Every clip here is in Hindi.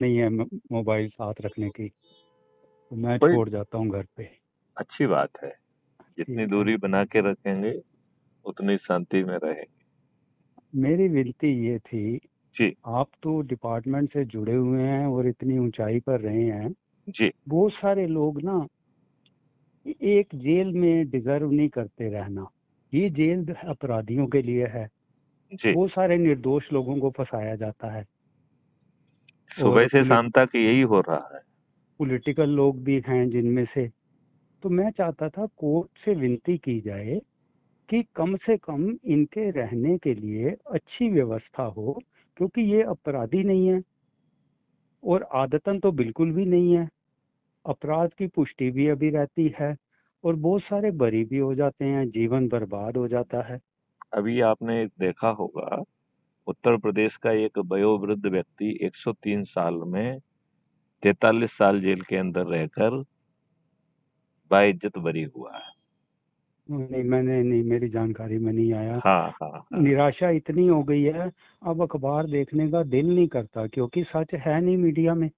नहीं है मोबाइल साथ रखने की, तो मैं कोई छोड़ जाता हूँ घर पे। अच्छी बात है, जितनी ठीक है। दूरी बना के रखेंगे उतनी शांति में रहेंगे। मेरी विनती ये थी, जी। आप तो डिपार्टमेंट से जुड़े हुए हैं और इतनी ऊंचाई पर रहे हैं। जी। बहुत सारे लोग ना एक जेल में डिजर्व नहीं करते रहना। ये जेल अपराधियों के लिए है। जी। बहुत सारे निर्दोष लोगों को फंसाया जाता है। सुबह और से शाम तक यही हो रहा है। पॉलिटिकल लोग भी हैं जिनमें से। तो मैं चाहता था कोर्ट से विनती की जाए कि कम से कम इनके रहने के लिए अच्छी व्यवस्था हो, क्योंकि ये अपराधी नहीं है और आदतन तो बिल्कुल भी नहीं है। अपराध की पुष्टि भी अभी रहती है और बहुत सारे बरी भी हो जाते हैं, जीवन बर्बाद हो जाता है। अभी आपने देखा होगा, उत्तर प्रदेश का एक वयोवृद्ध व्यक्ति 103 साल में 43 साल जेल के अंदर रहकर बाइज्जत बरी हुआ है। नहीं, मैंने नहीं, मेरी जानकारी में नहीं आया। हाँ, हाँ, हाँ। निराशा इतनी हो गई है, अब अखबार देखने का दिल नहीं करता, क्योंकि सच है नहीं मीडिया में।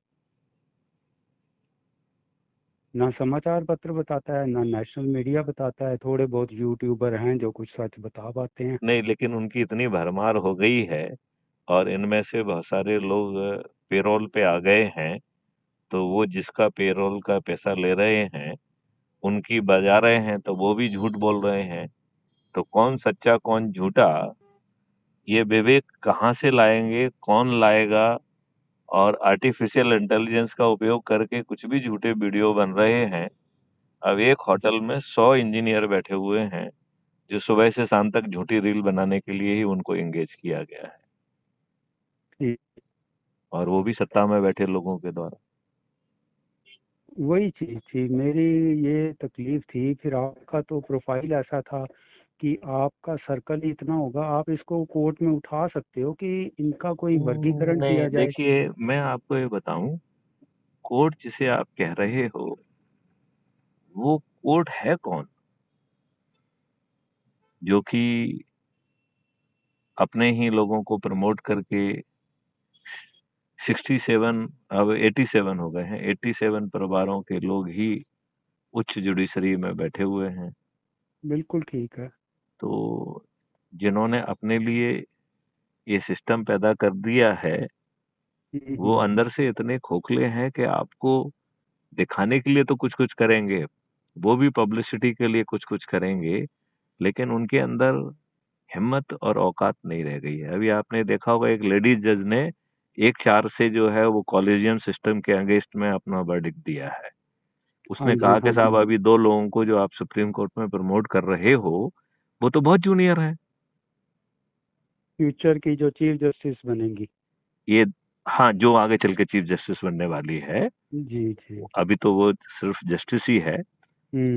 ना समाचार पत्र बताता है, ना नेशनल मीडिया बताता है। थोड़े बहुत यूट्यूबर हैं जो कुछ सच बता पाते हैं। नहीं, लेकिन उनकी इतनी भरमार हो गई है और इनमें से बहुत सारे लोग पेरोल पे आ गए हैं, तो वो जिसका पेरोल का पैसा ले रहे हैं, उनकी बजा रहे हैं, तो वो भी झूठ बोल रहे हैं। तो कौन सच्चा कौन झूठा, ये विवेक कहाँ से लाएंगे, कौन लाएगा? और आर्टिफिशियल इंटेलिजेंस का उपयोग करके कुछ भी झूठे वीडियो बन रहे हैं। अब एक होटल में 100 इंजीनियर बैठे हुए हैं, जो सुबह से शाम तक झूठी रील बनाने के लिए ही उनको एंगेज किया गया है, ठीक। और वो भी सत्ता में बैठे लोगों के द्वारा। वही चीज थी, मेरी ये तकलीफ थी। फिर आपका तो प्रोफाइल ऐसा था कि आपका सर्कल ही इतना होगा, आप इसको कोर्ट में उठा सकते हो कि इनका कोई वर्गीकरण नहीं, किया जाए। देखिए, मैं आपको ये बताऊं, कोर्ट जिसे आप कह रहे हो, वो कोर्ट है कौन जो कि अपने ही लोगों को प्रमोट करके 67, अब 87 हो गए हैं, 87 परिवारों के लोग ही उच्च जुडिशरी में बैठे हुए हैं। बिल्कुल ठीक है। तो जिन्होंने अपने लिए ये सिस्टम पैदा कर दिया है, वो हम्म। अंदर से इतने खोखले हैं कि आपको दिखाने के लिए तो कुछ कुछ करेंगे, वो भी पब्लिसिटी के लिए कुछ कुछ करेंगे, लेकिन उनके अंदर हिम्मत और औकात नहीं रह गई है। अभी आपने देखा होगा, एक लेडीज जज ने 1-4 से जो है वो कॉलेजियम सिस्टम के अगेंस्ट में अपना वर्डिक्ट दिया है। हाँ उसने जी, कहा कि हाँ साहब, जी। अभी 2 लोगों को जो आप सुप्रीम कोर्ट में प्रमोट कर रहे हो, वो तो बहुत जूनियर है। फ्यूचर की जो चीफ जस्टिस बनेंगी। ये, हाँ, जो आगे चल के चीफ जस्टिस बनने वाली है, जी जी। अभी तो वो सिर्फ जस्टिस ही है।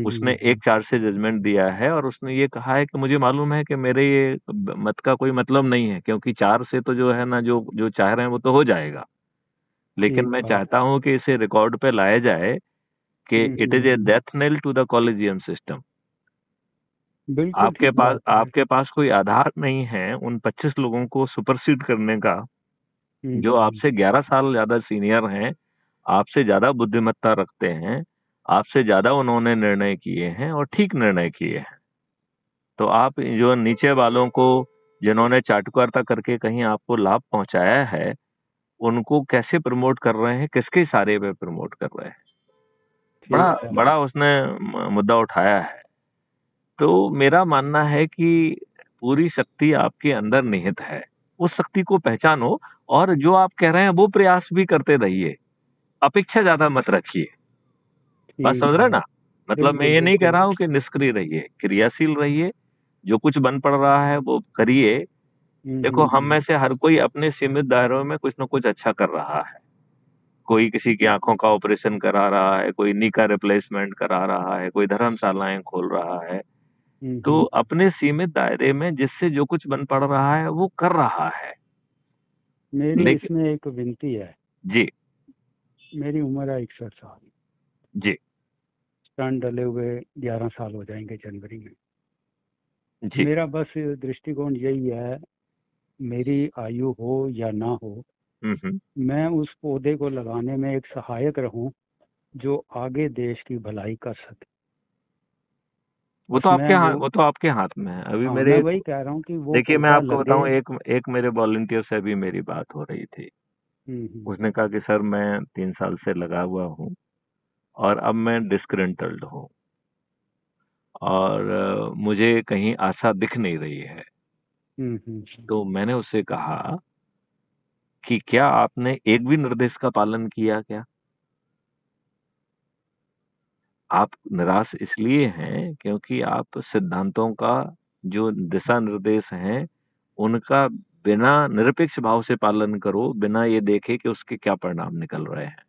उसने 1-4 से जजमेंट दिया है और उसने ये कहा है कि मुझे मालूम है कि मेरे ये मत का कोई मतलब नहीं है, क्योंकि 4 से तो जो है ना, जो जो चाह रहे हैं वो तो हो जाएगा। लेकिन ठीक मैं बात। चाहता हूं कि इसे रिकॉर्ड पे लाया जाए कि it is a death nail to the collegium system. बिल्कुल ठीक बात है। आपके पास कोई आधार नहीं है उन 25 लोगों को सुपरसीड करने का, जो हम्म। आपसे 11 साल ज्यादा सीनियर हैं, आपसे ज्यादा बुद्धिमत्ता रखते हैं, आपसे ज्यादा उन्होंने निर्णय किए हैं और ठीक निर्णय किए हैं। तो आप जो नीचे वालों को, जिन्होंने चाटुकारिता करके कहीं आपको लाभ पहुंचाया है, उनको कैसे प्रमोट कर रहे हैं, किसके इशारे पे प्रमोट कर रहे हैं? बड़ा ठीक है। बड़ा उसने मुद्दा उठाया है। तो मेरा मानना है कि पूरी शक्ति आपके अंदर निहित है, उस शक्ति को पहचानो, और जो आप कह रहे हैं वो प्रयास भी करते रहिए, अपेक्षा ज्यादा मत रखिए। बात समझ ठीक रहे हैं है। ना? मतलब मैं बिल्कुल ये नहीं कह बिल्कुल। रहा हूँ कि निष्क्रिय रहिए, क्रियाशील रहिए, जो कुछ बन पड़ रहा है वो करिए। देखो, हम में से हर कोई अपने सीमित दायरों में कुछ न कुछ अच्छा कर रहा है। कोई किसी की आंखों का ऑपरेशन करा रहा है, कोई नी का रिप्लेसमेंट करा रहा है, कोई धर्मशालाएं खोल रहा है। तो अपने सीमित दायरे में जिससे जो कुछ बन पड़ रहा है वो कर रहा है। मेरी लेकिन इसमें एक विनती है। जी। मेरी उम्र है 61 साल। जी। स्टंट डले हुए 11 साल हो जाएंगे जनवरी में। जी। मेरा बस दृष्टिकोण यही है, मेरी आयु हो या ना हो, हम्म। मैं उस पौधे को लगाने में एक सहायक रहूं जो आगे देश की भलाई कर सके। वो बस तो आपके मैं हाथ, वो, वो तो आपके हाथ में है। अभी हाँ मैं मेरे, वही कह रहा हूँ कि वो देखिए मैं पौधा आपको लगे। बताऊं, एक एक मेरे वॉलंटियर से अभी मेरी बात हो रही थी। हम्म। उसने कहा कि सर मैं 3 साल से लगा हुआ हूँ और अब मैं डिस्ग्रंटल्ड हूँ और मुझे कहीं आशा दिख नहीं रही है। हम्म। तो मैंने उससे कहा कि क्या आपने एक भी निर्देश का पालन किया क्या? आप निराश इसलिए हैं क्योंकि आप सिद्धांतों का जो दिशा निर्देश हैं, उनका बिना निरपेक्ष भाव से पालन करो, बिना ये देखे कि उसके क्या परिणाम निकल रहे हैं।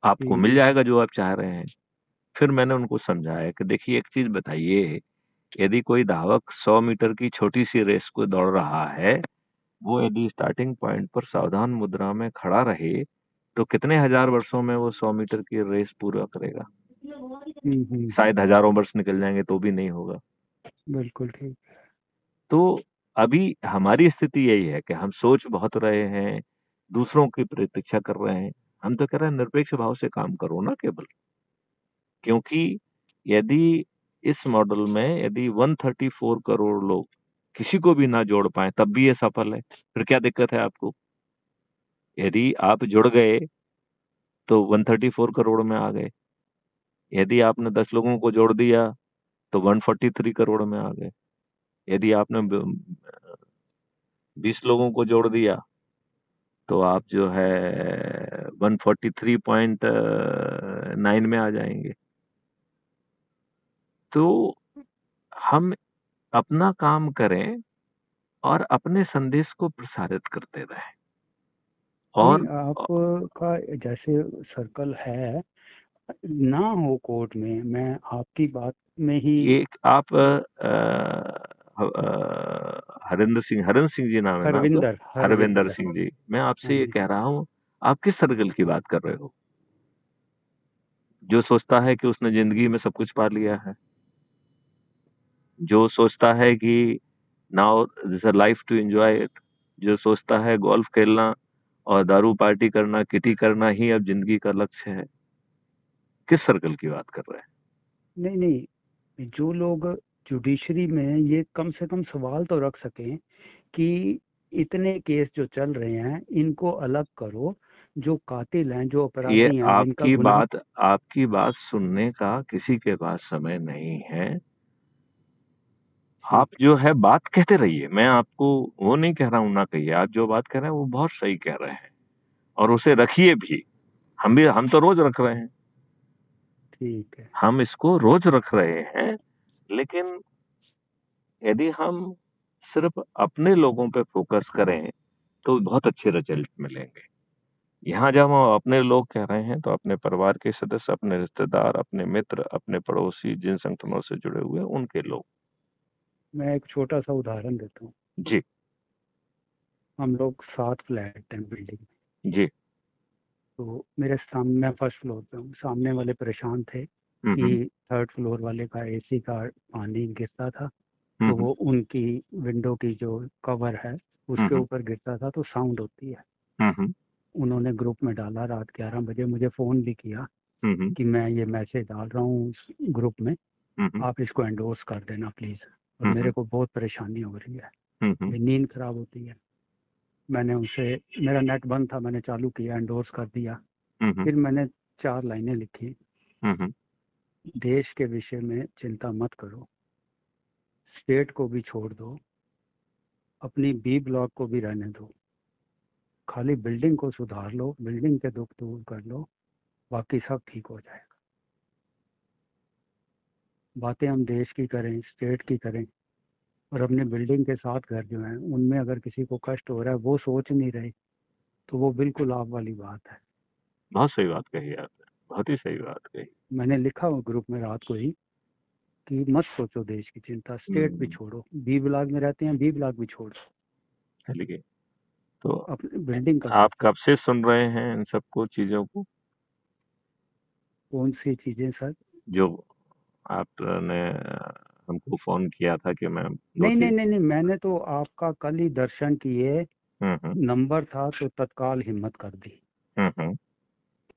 आपको ठीक मिल है। जाएगा जो आप चाह रहे हैं। फिर मैंने उनको समझाया कि देखिए एक चीज बताइए, यदि कोई धावक 100 मीटर की छोटी सी रेस को दौड़ रहा है, वो यदि स्टार्टिंग पॉइंट पर सावधान मुद्रा में खड़ा रहे, तो कितने हजार वर्षों में वो 100 मीटर की रेस पूरा करेगा? शायद हजारों वर्ष निकल जाएंगे तो भी नहीं होगा। बिल्कुल ठीक। तो अभी हमारी स्थिति यही है कि हम सोच बहुत रहे हैं, दूसरों की प्रतीक्षा कर रहे हैं। हम तो कह रहे हैं निरपेक्ष भाव से काम करो ना केवल। क्योंकि यदि इस मॉडल में यदि 134 करोड़ लोग किसी को भी ना जोड़ पाए तब भी ये सफल है, फिर क्या दिक्कत है आपको? यदि आप जुड़ गए तो 134 करोड़ में आ गए। यदि आपने 10 लोगों को जोड़ दिया तो 143 करोड़ में आ गए। यदि आपने 20 लोगों को जोड़ दिया तो आप जो है 143.9 में आ जाएंगे। तो हम अपना काम करें और अपने संदेश को प्रसारित करते रहें। नहीं, और आपका जैसे सर्कल है, ना हो कोर्ट में, मैं आपकी बात में ही। एक आप हरिंदर सिंह जी नाम है ना आपका? हरविंदर हरविंदर हरविंदर। सिंह जी, मैं हाँ आपसे ये जी। कह रहा हूँ, आप किस सर्कल की बात कर रहे हो? जो सोचता है कि उसने जिंदगी में सब कुछ पा लिया है, जो सोचता है कि now this a life to enjoy it, जो सोचता है गोल्फ खेलना और दारू पार्टी करना, किटी करना ही अब जिंदगी का लक्ष्य है, किस सर्कल की बात कर रहे हैं? नहीं नहीं, जो लोग जुडिशरी में ये कम से कम सवाल तो रख सकें कि इतने केस जो चल रहे हैं इनको अलग करो, जो कातिल हैं, जो ये अपराधी हैं, जिनका गुनाह। आपकी बात सुनने का किसी के पास समय नहीं है। आप ठीक। जो है बात कहते रहिए, मैं आपको वो नहीं कह रहा हूं ना कहिए। आप जो बात कह रहे हैं वो बहुत सही कह रहे हैं और उसे रखिए भी। हम तो रोज रख रहे हैं, ठीक है। हम इसको रोज रख रहे हैं। लेकिन यदि हम सिर्फ अपने लोगों पे फोकस करें तो बहुत अच्छे रिजल्ट मिलेंगे। यहाँ जब हम अपने लोग कह रहे हैं तो अपने परिवार के सदस्य, अपने रिश्तेदार, अपने मित्र, अपने पड़ोसी, जिन संगठनों से जुड़े हुए हैं, उनके लोग। मैं एक छोटा सा उदाहरण देता हूँ। जी। हम लोग 7 फ्लैट हैं बिल्डिंग में। जी। तो मेरे सामने, मैं फर्स्ट फ्लोर पे हूँ, सामने वाले परेशान थे हम्म। कि थर्ड फ्लोर वाले का एसी का पानी गिरता था, तो हम्म। वो उनकी विंडो की जो कवर है उसके हम्म। ऊपर गिरता था तो साउंड होती है। हम्म। उन्होंने ग्रुप में डाला, रात 11 बजे मुझे फ़ोन भी किया हम्म। कि मैं ये मैसेज डाल रहा हूँ उस ग्रुप में, हम्म। आप इसको एंडोर्स कर देना प्लीज़, और मेरे हम्म। को बहुत परेशानी हो रही है, हम्म। ये नींद खराब होती है। मैंने उसे, मेरा नेट बंद था, मैंने चालू किया, एंडोर्स कर दिया। हम्म। फिर मैंने 4 लाइनें लिखी। हम्म। देश के विषय में चिंता मत करो, स्टेट को भी छोड़ दो, अपनी बी ब्लॉक को भी रहने दो, खाली बिल्डिंग को सुधार लो, बिल्डिंग के दुख दूर कर लो, बाकी सब ठीक हो जाएगा। बातें हम देश की करें, स्टेट की करें, और अपने बिल्डिंग के साथ घर जो हैं उनमें अगर किसी को कष्ट हो रहा है, वो सोच नहीं रहे, तो वो बिल्कुल आप वाली बात है। बहुत सही बात कही आपने, बहुत ही सही बात कही। मैंने लिखा वो ग्रुप में रात को ही कि मत सोचो देश की चिंता, स्टेट भी छोड़ो, बी ब्लॉक में रहते हैं, बी ब्लॉक भी छोड़ो, चलिए, तो अपनी बिल्डिंग का आप सोचो। कब से सुन रहे हैं इन सबको चीजों को? कौन सी चीजें सर? जो आपने हमको फोन किया था कि मैं दो नहीं नहीं तीन नहीं नहीं, मैंने तो आपका कल ही दर्शन किए, नंबर था तो तत्काल हिम्मत कर दी हम्म।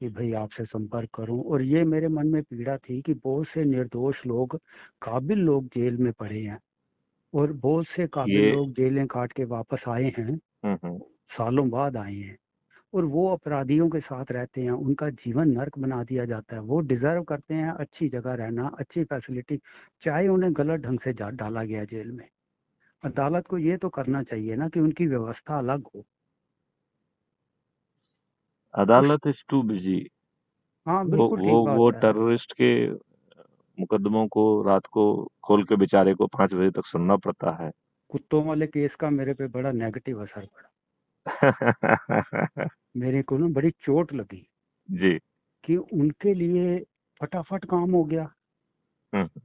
कि भाई आपसे संपर्क करूं। और ये मेरे मन में पीड़ा थी कि बहुत से निर्दोष लोग, काबिल लोग जेल में पड़े हैं, और बहुत से काबिल ये लोग जेलें काट के वापस आए हैं, हम्म। सालों बाद आए हैं, और वो अपराधियों के साथ रहते हैं, उनका जीवन नर्क बना दिया जाता है। वो डिजर्व करते हैं अच्छी जगह रहना, अच्छी फैसिलिटी, चाहे उन्हें गलत ढंग से डाला गया जेल में। अदालत को ये तो करना चाहिए ना कि उनकी व्यवस्था अलग हो। अदालत इज टू बिजी। हाँ वो बिल्कुल वो ठीक वो बात है। टेररिस्ट के मुकदमों को रात को खोल के बेचारे को 5 बजे तक सुनना पड़ता है। कुत्तों वाले केस का मेरे पे बड़ा नेगेटिव असर पड़ा। मेरे को ना बड़ी चोट लगी जी। कि उनके लिए फटाफट काम हो गया हम्म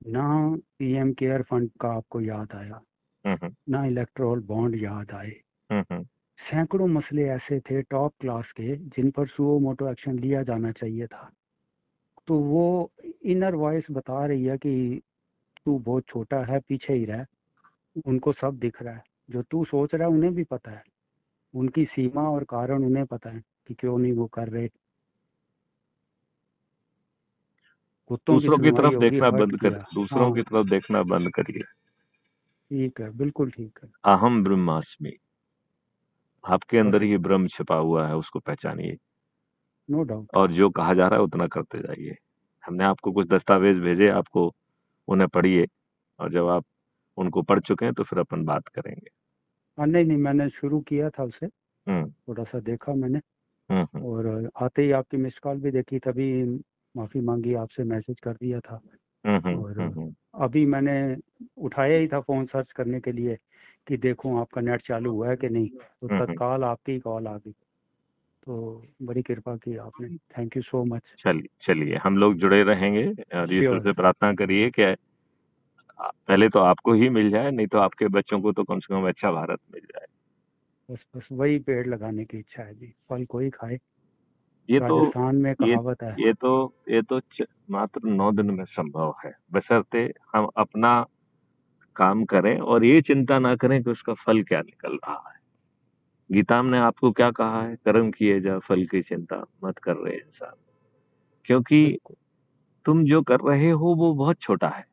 ना। पीएम केयर फंड का आपको याद आया, हम्म ना इलेक्ट्रोल बॉन्ड याद आए। हम्म। सैकड़ों मसले ऐसे थे टॉप क्लास के जिन पर सुओ मोटो एक्शन लिया जाना चाहिए था। तो वो इनर वॉइस बता रही है कि तू बहुत छोटा है, पीछे ही रह। उनको सब दिख रहा है, जो तू सोच रहा है उन्हें भी पता है, उनकी सीमा और कारण उन्हें पता है कि क्यों नहीं वो कर रहे। कुत्तों की दूसरों की सुनवाई तरफ होगी, देखना हर्ट बंद कर किया। दूसरों हाँ की तरफ देखना बंद करिए। ठीक है, बिल्कुल ठीक है। अहम ब्रह्मास्मि। आपके बस, अंदर ही ब्रह्म छिपा हुआ है, उसको पहचानिए। No doubt. और जो कहा जा रहा है उतना करते जाइए। हमने आपको कुछ दस्तावेज भेजे, आपको उन्हें पढ़िए, और जब आप उनको पढ़ चुके हैं तो फिर अपन बात करेंगे। हाँ नहीं नहीं, मैंने शुरू किया था उसे, हम्म थोड़ा सा देखा मैंने। हम्म और आते ही आपकी मिस कॉल भी देखी, तभी माफ़ी मांगी, आपसे मैसेज कर दिया था। और हम्म। अभी मैंने उठाया ही था फ़ोन सर्च करने के लिए कि देखूं आपका नेट चालू हुआ है कि नहीं, तो हम्म। तत्काल आपकी कॉल आ गई। तो बड़ी कृपा की आपने, थैंक यू सो मच। चलिए चलिए, हम लोग जुड़े रहेंगे। और ईश्वर श्योर। से प्रार्थना करिए कि पहले तो आपको ही मिल जाए, नहीं तो आपके बच्चों को तो कम से कम अच्छा भारत मिल जाए। बस बस वही पेड़ लगाने की इच्छा है जी, फल कोई खाए। ये तो राजस्थान में ये कहावत है। ये तो ये तो मात्र 9 दिन में संभव है, बशर्ते हम अपना काम करें और ये चिंता ना करें कि उसका फल क्या निकल रहा है। गीता ने आपको क्या कहा है? कर्म किए जा, फल की चिंता मत कर रहे इंसान। क्योंकि बिल्कुल। तुम जो कर रहे हो वो बहुत छोटा है।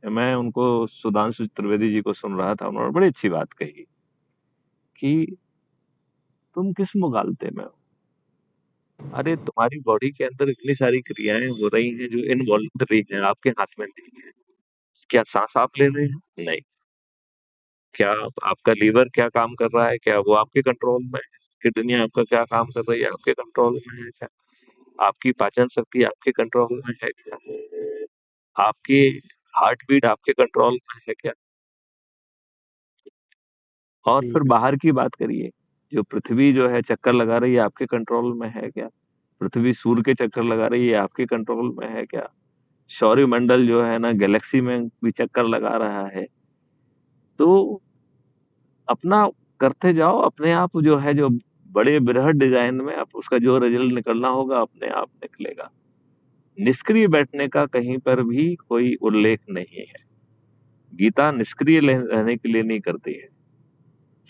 मैं उनको सुधांशु त्रिवेदी जी को सुन रहा था, उन्होंने बड़ी अच्छी बात कही कि तुम किस मुगालते में हो। अरे तुम्हारी बॉडी के अंदर इतनी सारी क्रियाएं हो रही हैं जो इनवॉल्युंटरी हैं, आपके हाथ में नहीं है। क्या सांस आप ले रहे हैं? नहीं। क्या आपका लीवर क्या काम कर रहा है, क्या वो आपके कंट्रोल में है? किडनी आपका क्या काम कर रही है, आपके कंट्रोल में है क्या? आपकी पाचन शक्ति आपके कंट्रोल में है क्या? आपकी हार्ट बीट आपके कंट्रोल में है क्या? और फिर ठीक है। बाहर की बात करिए, जो पृथ्वी जो है चक्कर लगा रही है, आपके कंट्रोल में है क्या? पृथ्वी सूर्य के चक्कर लगा रही है, आपके कंट्रोल में है क्या? सौरमंडल जो है ना, गैलेक्सी में भी चक्कर लगा रहा है। तो अपना करते जाओ, अपने आप जो है, जो बड़े बृहद डिजाइन में आप उसका जो रिजल्ट निकलना होगा अपने आप निकलेगा। निष्क्रिय बैठने का कहीं पर भी कोई उल्लेख नहीं है। गीता निष्क्रिय रहने के लिए नहीं करती है,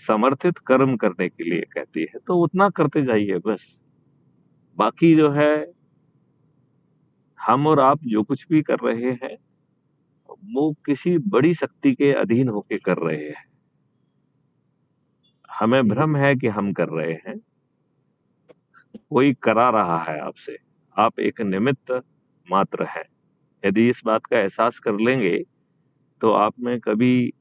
समर्थित कर्म करने के लिए कहती है। तो उतना करते जाइए बस। बाकी जो है, हम और आप जो कुछ भी कर रहे हैं वो किसी बड़ी शक्ति के अधीन होके कर रहे हैं। हमें ठीक। भ्रम है कि हम कर रहे हैं, कोई करा रहा है आपसे। आप एक निमित्त मात्र हैं। यदि इस बात का एहसास कर लेंगे तो आप में कभी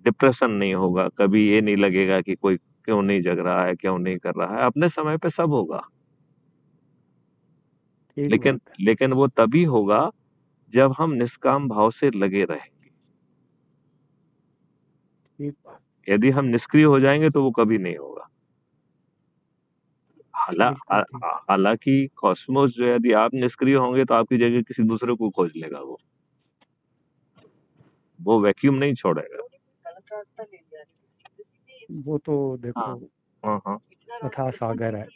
डिप्रेशन नहीं होगा, कभी ये नहीं लगेगा कि कोई क्यों नहीं जग रहा है, क्यों नहीं कर रहा है। अपने समय पे सब होगा। ठीक लेकिन बात है। लेकिन वो तभी होगा जब हम निष्काम भाव से लगे रहेंगे। ठीक बात। यदि हम निष्क्रिय हो जाएंगे तो वो कभी नहीं होगा। बिल्कुल ठीक। हालांकि कॉस्मोस जो है, यदि आप निष्क्रिय होंगे तो आपकी जगह किसी दूसरे को खोज लेगा। वो वैक्यूम नहीं छोड़ेगा। वो तो हाँ देखो, हाँ हाँ। अथाह सागर है।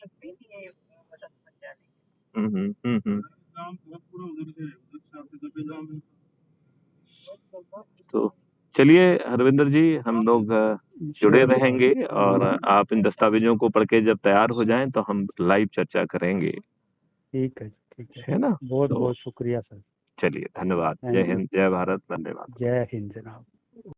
हम्म। तो चलिए हरविंदर जी, हम लोग जुड़े श्योर रहेंगे सर। और आप इन दस्तावेजों को पढ़ के जब तैयार हो जाएं तो हम लाइव चर्चा करेंगे, ठीक है, ठीक है। है ना? बहुत तो बहुत शुक्रिया सर। चलिए, धन्यवाद। जय थैंक यू। हिंद, जय भारत, वंदे मातरम। जय हिंद जनाब।